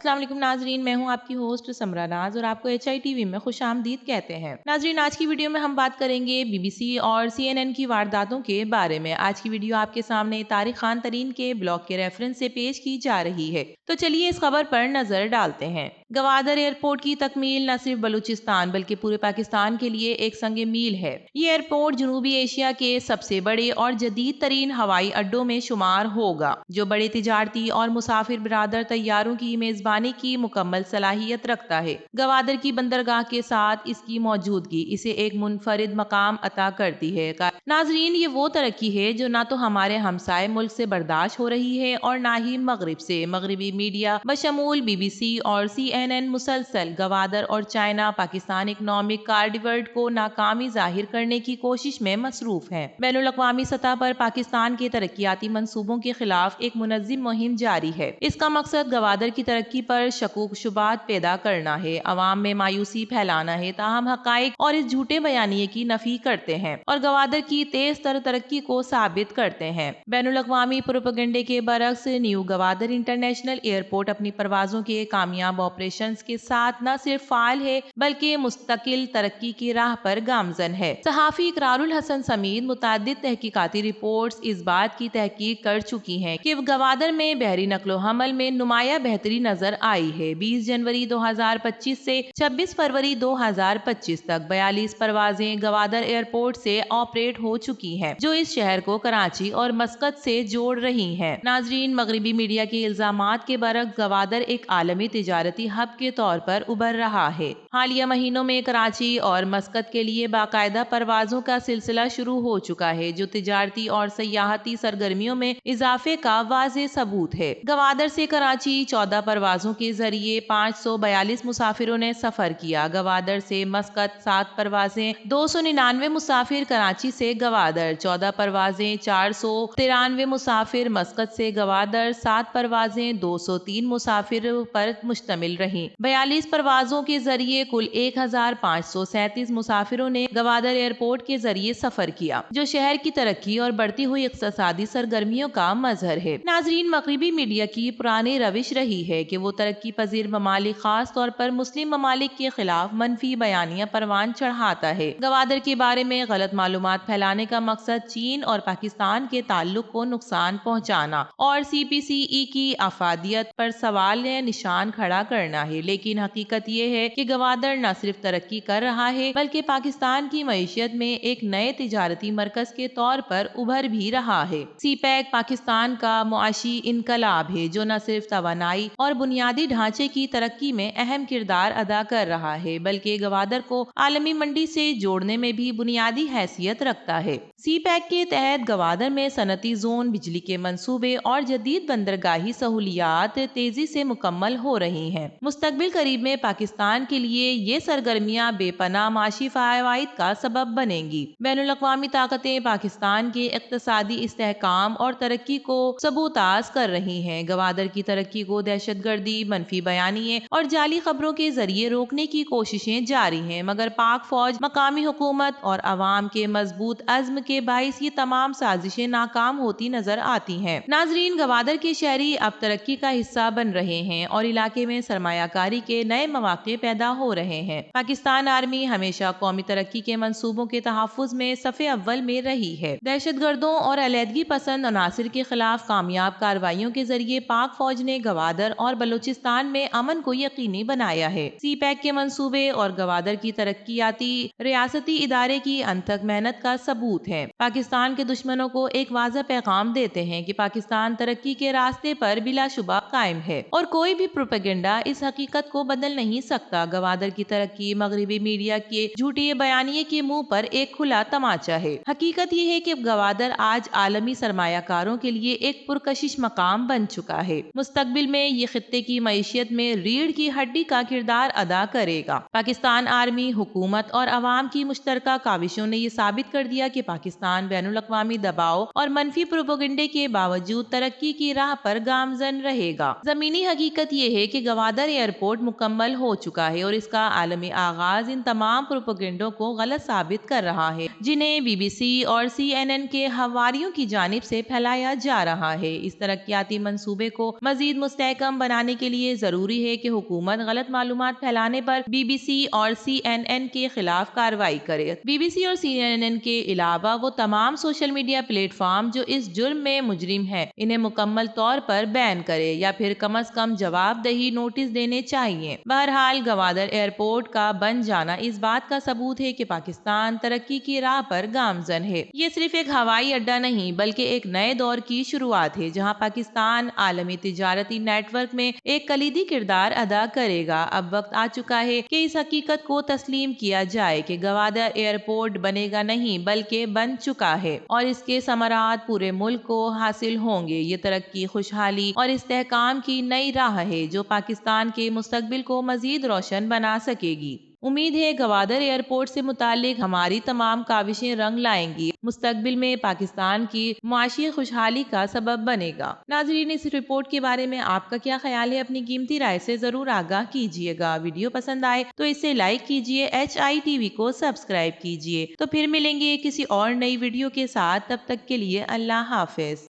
अस्सलाम वालेकुम नाजरीन, मैं हूं आपकी होस्ट समरा नाज और आपको HITV में खुश आमदीद कहते हैं। नाजरीन, आज की वीडियो में हम बात करेंगे BBC और CNN की वारदातों के बारे में। आज की वीडियो आपके सामने तारिक खान तरीन के ब्लॉग के रेफरेंस से पेश की जा रही है, तो चलिए इस खबर पर नजर डालते हैं। गवादर एयरपोर्ट की तकमील न सिर्फ बलूचिस्तान बल्कि पूरे पाकिस्तान के लिए एक संग मील है। ये एयरपोर्ट जनूबी एशिया के सबसे बड़े और जदीद तरीन हवाई अड्डों में शुमार होगा, जो बड़े तिजारती और मुसाफिर बिरादर तैयारों की मेजबानी की मुकम्मल सलाहियत रखता है। गवादर की बंदरगाह के साथ इसकी मौजूदगी इसे एक मुनफरिद मकाम अता करती है। नाजरीन, ये वो तरक्की है जो ना तो हमारे हमसाए मुल्क से बर्दाश्त हो रही है और ना ही मगरिब से। मगरबी मीडिया बशमूल BBC और CNN मुसलसल गवादर और चाइना पाकिस्तान इकनॉमिक कार्डिवर्ड को नाकामी जाहिर करने की कोशिश में मसरूफ है। बैनुल अक़वामी सतह पर पाकिस्तान के तरक्याती मंसूबों के खिलाफ एक मुनज़्ज़िम मुहिम जारी है। इसका मकसद गवादर की तरक्की पर शकूक शुबात पैदा करना है, अवाम में मायूसी फैलाना है। ताहम हकाइक और इस झूठे बयानिए की नफी करते हैं और गवादर की तेज तर तरक्की को साबित करते हैं। बैनुल अक़वामी प्रोपेगेंडे के बरक्स न्यू गवादर इंटरनेशनल एयरपोर्ट अपनी परवाजों के कामयाब ऑपरेशंस के साथ न सिर्फ फाल है बल्कि मुस्तकिल तरक्की की राह पर गामजन है। सहाफी इकरारुल हसन समेत मुतअद्दिद तहकीकाती रिपोर्ट्स इस बात की तहकीक कर चुकी हैं कि गवादर में बहरी नक्लो हमल में नुमाया बेहतरी नजर आई है। 20 जनवरी 2025 से 26 फरवरी 2025 तक 42 परवाजें गवादर एयरपोर्ट से ऑपरेट हो चुकी हैं, जो इस शहर को कराची और मस्कत से जोड़ रही हैं। नाजरीन, मगरबी मीडिया के इल्जामात के बरक्स गवादर एक आलमी तिजारती हब के तौर पर उभर रहा है। हालिया महीनों में कराची और मस्कत के लिए बाकायदा परवाजों का सिलसिला शुरू हो चुका है, जो तिजारती और सयाहती सरगर्मियों में इजाफे का वाज़ेह सबूत है। गवादर से कराची 14 परवाजों के जरिए 542 मुसाफिरों ने सफर किया। गवादर से मस्कत 7 परवाजें, 299 मुसाफिर कराची से गवादर, 14 परवाजें 493 मुसाफिर मस्कत से गवादर, 7 परवाजें 203 मुसाफिर पर मुश्तमिल रहीं। 42 परवाजों के जरिए कुल 1537 मुसाफिरों ने गवादर एयरपोर्ट के जरिए सफर किया, जो शहर की तरक्की और बढ़ती हुई इक्तिसादी सरगर्मियों का मजहर है। नाजरीन, मगरबी मीडिया की पुरानी रविश रही है कि वो तरक्की पजीर ममालिक, खास तौर पर मुस्लिम ममालिक के खिलाफ मनफी बयानियां परवान चढ़ाता है। गवादर के बारे में गलत मालूमात फैलाने का मकसद चीन और पाकिस्तान के ताल्लुक को नुकसान पहुंचाना और CPCE की अफादियत पर सवाल निशान खड़ा करना है। लेकिन हकीकत ये है कि गवादर न सिर्फ तरक्की कर रहा है बल्कि पाकिस्तान की मईशत में एक नए तिजारती मरकज के तौर पर उभर भी रहा है। CPEC पाकिस्तान का मुआशी इनकलाब है, जो न सिर्फ तवानाई और बुनियादी ढांचे की तरक्की में अहम किरदार अदा कर रहा है बल्कि गवादर को आलमी मंडी से जोड़ने में भी बुनियादी हैसियत रखता है। CPEC के तहत गवादर में सनती जोन, बिजली के मंसूबे और जदीद बंदरगाही सहूलियात तेजी से मुकम्मल हो रही हैं। मुस्तकबिल करीब में पाकिस्तान के लिए ये सरगर्मियां बेपनाह माशी फायवाइद का सबब बनेंगी। बैनुल अक़वामी ताकतें पाकिस्तान के इक़्तिसादी इस्तेहकाम और तरक्की को सबूताज कर रही हैं। गवादर की तरक्की को दहशतगर्दी, मनफी बयानिए और जाली खबरों के जरिए रोकने की कोशिशें जारी हैं, मगर पाक फौज, मकामी हुकूमत और अवाम के मजबूत अज़्म के बाइस ये तमाम साजिशें नाकाम होती नजर आती हैं। नाजरीन, गवादर के शहरी अब तरक्की का हिस्सा बन रहे हैं और इलाके में सरमायाकारी के नए मौके पैदा हो रहे हैं। पाकिस्तान आर्मी हमेशा कौमी तरक्की के मंसूबों के तहफ़्फ़ुज़ में सफ़े अव्वल में रही है। दहशतगर्दों और अलहदगी पसंद अनासिर के खिलाफ कामयाब कार्रवाइयों के जरिए पाक फौज ने गवादर और बलूचिस्तान में अमन को यकीनी बनाया है। CPEC के मंसूबे और गवादर की तरक्कियाती रियासती इदारे की अनथक मेहनत का सबूत है। पाकिस्तान के दुश्मनों को एक वाज़ेह पैगाम देते हैं कि पाकिस्तान तरक्की के रास्ते पर बिलाशुबा कायम है और कोई भी प्रोपेगेंडा इस हकीकत को बदल नहीं सकता। गवादर की तरक्की मगरबी मीडिया के झूठे बयानिए के मुंह पर एक खुला तमाचा है। हकीकत ये है कि गवादर आज आलमी सरमायाकारों के लिए एक पुरकशिश मकाम बन चुका है। मुस्तकबिल में ये खित्ते की मईशियत में रीढ़ की हड्डी का किरदार अदा करेगा। पाकिस्तान आर्मी, हुकूमत और अवाम की मुश्तरका काविशों ने ये साबित कर दिया कि पाकिस्तान बैनुल अक़वामी दबाव और मनफी प्रोपेगेंडे के बावजूद तरक्की की राह पर गामजन रहेगा। जमीनी हकीकत ये है कि गवादर گوادر ایئرپورٹ مکمل ہو چکا ہے اور اس کا عالمی آغاز ان تمام پروپیگنڈوں کو غلط ثابت کر رہا ہے جنہیں بی بی سی اور CNN کے حواریوں کی جانب سے پھیلایا جا رہا ہے۔ اس ترقیاتی منصوبے کو مزید مستحکم بنانے کے لیے ضروری ہے کہ حکومت غلط معلومات پھیلانے پر بی بی سی اور CNN کے خلاف کارروائی کرے۔ بی بی سی اور CNN کے علاوہ وہ تمام سوشل میڈیا پلیٹ فارم جو اس جرم میں مجرم ہیں انہیں مکمل طور پر بین کرے یا پھر کم از کم جواب دہی نوٹس دینے چاہیے۔ بہرحال گوادر ایئرپورٹ کا بن جانا اس بات کا ثبوت ہے کہ پاکستان ترقی کی راہ پر گامزن ہے۔ یہ صرف ایک ہوائی اڈا نہیں بلکہ ایک نئے دور کی شروعات ہے جہاں پاکستان عالمی تجارتی نیٹ ورک میں ایک کلیدی کردار ادا کرے گا۔ اب وقت آ چکا ہے کہ اس حقیقت کو تسلیم کیا جائے کہ گوادر ایئرپورٹ بنے گا نہیں بلکہ بن چکا ہے اور اس کے ثمرات پورے ملک کو حاصل ہوں گے۔ یہ ترقی، خوشحالی اور استحکام کی نئی راہ ہے جو پاکستان کے مستقبل کو مزید روشن بنا سکے گی۔ امید ہے گوادر ایئرپورٹ سے متعلق ہماری تمام کاوشیں رنگ لائیں گی، مستقبل میں پاکستان کی معاشی خوشحالی کا سبب بنے گا۔ ناظرین، اس رپورٹ کے بارے میں آپ کا کیا خیال ہے؟ اپنی قیمتی رائے سے ضرور آگاہ کیجیے گا۔ ویڈیو پسند آئے تو اسے لائک کیجیے، HITV کو سبسکرائب کیجیے۔ تو پھر ملیں گے کسی اور نئی ویڈیو کے ساتھ، تب تک کے لیے اللہ حافظ۔